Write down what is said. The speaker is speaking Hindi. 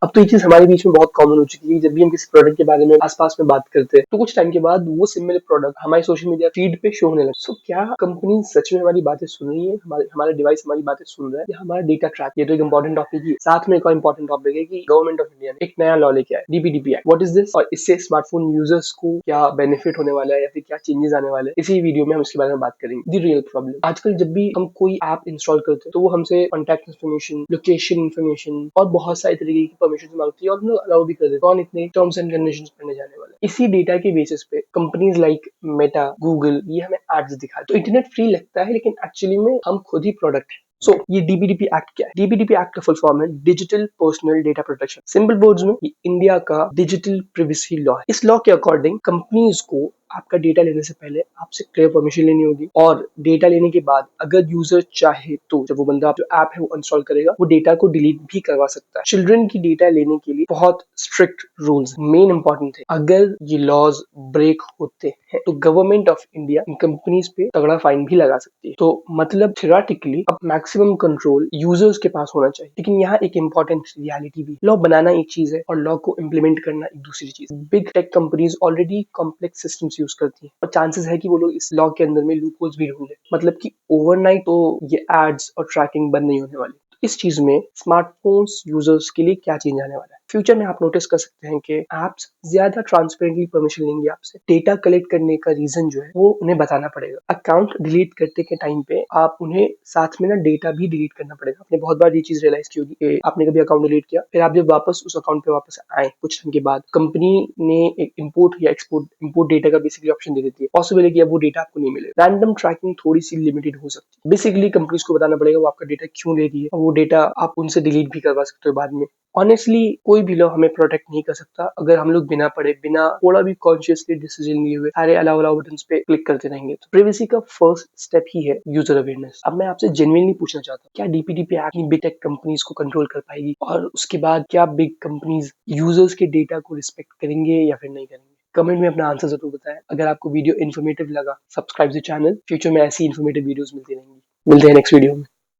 अब तो ये चीज हमारे बीच में बहुत कॉमन हो चुकी है। जब भी हम किसी प्रोडक्ट के बारे में आसपास में बात करते हैं तो कुछ टाइम के बाद वो सिमिलर प्रोडक्ट हमारे सोशल मीडिया फीड पे शो होने लगे। सो क्या कंपनी सच में हमारी बातें सुन रही है, हमारा डिवाइस हमारी बातें सुन रहा है, या हमारा डेटा ट्रैक? ये तो एक इंपॉर्टेंट टॉपिक ही है। साथ में एक और इंपॉर्टेंट टॉपिक है कि गवर्नमेंट ऑफ इंडिया ने एक नया लॉ लेके आया, DPDP act. What is this, और इससे स्मार्टफोन यूजर्स को क्या बेनिफिट होने वाला है या फिर क्या चेंजेस आने वाले हैं, इसी वीडियो में हम इसके बारे में बात करेंगे। द रियल प्रॉब्लम, आजकल जब भी हम कोई ऐप इंस्टॉल करते हैं तो वो हमसे कॉन्टैक्ट इन्फॉर्मेशन, लोकेशन इन्फॉर्मेशन और बहुत सारी तरीके की परमिशन मांगती है, और हम लोग अलाउ भी कर देते हैं। कौन इतने टर्म्स एंड कंडीशंस पढ़ने जाने वाला है? इसी डेटा के बेसिस पे कंपनीज लाइक मेटा, गूगल, ये हमें एड्स दिखाते। तो इंटरनेट फ्री लगता है, लेकिन एक्चुअली में हम खुद ही प्रोडक्ट है। सो ये डीपीडीपी एक्ट क्या है? डीपीडीपी एक्ट का फुल फॉर्म है digital personal data protection. Simple words में ये इंडिया का डिजिटल प्रिवेसी लॉ है। इस लॉ के अकॉर्डिंग कंपनीज को आपका डेटा लेने से पहले आपसे क्लियर परमिशन लेनी होगी, और डेटा लेने के बाद अगर यूजर चाहे तो जब वो बंदा जो ऐप है वो इंस्टॉल करेगा, वो डेटा को डिलीट भी करवा सकता है। चिल्ड्रन की डेटा लेने के लिए बहुत स्ट्रिक्ट रूल्स मेन इंपॉर्टेंट है। अगर ये लॉज ब्रेक होते हैं तो government of India in companies पे तगड़ा फाइन भी लगा सकती है। तो मतलब थियोरेटिकली अब मैक्सिमम कंट्रोल यूजर्स के पास होना चाहिए, लेकिन यहाँ एक इंपॉर्टेंट रियलिटी भी। लॉ बनाना एक चीज है और लॉ को इम्प्लीमेंट करना एक दूसरी चीज। Big tech companies already complex systems use करती हैं, और चांसेस है कि वो लोग इस लॉ के अंदर में लूपहोल्स भी ढूंढे। मतलब कि ओवरनाइट तो ये एड्स और ट्रैकिंग बंद नहीं होने वाली। तो इस चीज में स्मार्टफोन्स यूजर्स के लिए क्या चेंज आने वाला है? फ्यूचर में आप नोटिस कर सकते हैं कि एप्स ज्यादा ट्रांसपेरेंटली परमिशन लेंगे आपसे। डेटा कलेक्ट करने का रीजन जो है वो उन्हें बताना पड़ेगा। अकाउंट डिलीट करते के टाइम पे आप उन्हें साथ में ना डेटा भी डिलीट करना पड़ेगा। आपने बहुत बार ये चीज रियलाइज की होगी कि आपने कभी अकाउंट डिलीट किया, फिर आप जब वापस उस अकाउंट पे वापस आए कुछ टाइम के बाद, कंपनी ने एक इम्पोर्ट या इम्पोर्ट डेटा का बेसिकली ऑप्शन दे देती है। पॉसिबल है कि अब वो डेटा आपको नहीं मिले। रैंडम ट्रैकिंग थोड़ी सी लिमिटेड हो सकती है। बेसिकली कंपनीज को बताना पड़ेगा वो आपका डेटा क्यों ले रही है, और वो डेटा आप उनसे डिलीट भी करवा सकते हो बाद में। ऑनेस्टली कोई भी लॉ हमें प्रोटेक्ट नहीं कर सकता अगर हम लोग बिना पढ़े, बिना थोड़ा भी कॉन्शियसली डिसीजन लिए हुए सारे अलाउ अलाउ बटन पे क्लिक करते रहेंगे। तो प्राइवेसी का फर्स्ट स्टेप ही है यूजर अवेयरनेस। अब मैं आपसे जेन्युइनली पूछना चाहता हूँ, क्या DPDP act big tech companies को कंट्रोल कर पाएगी, और उसके बाद क्या बिग कंपनीज यूजर्स के डेटा को रिस्पेक्ट करेंगे या फिर नहीं करेंगे? कमेंट में अपना आंसर जरूर बताएं। अगर आपको वीडियो इन्फॉर्मेटिव लगा, सब्सक्राइब द चैनल। फ्यूचर में ऐसी इन्फॉर्मेटिव वीडियोस मिलती रहेंगी। मिलते हैं नेक्स्ट वीडियो में।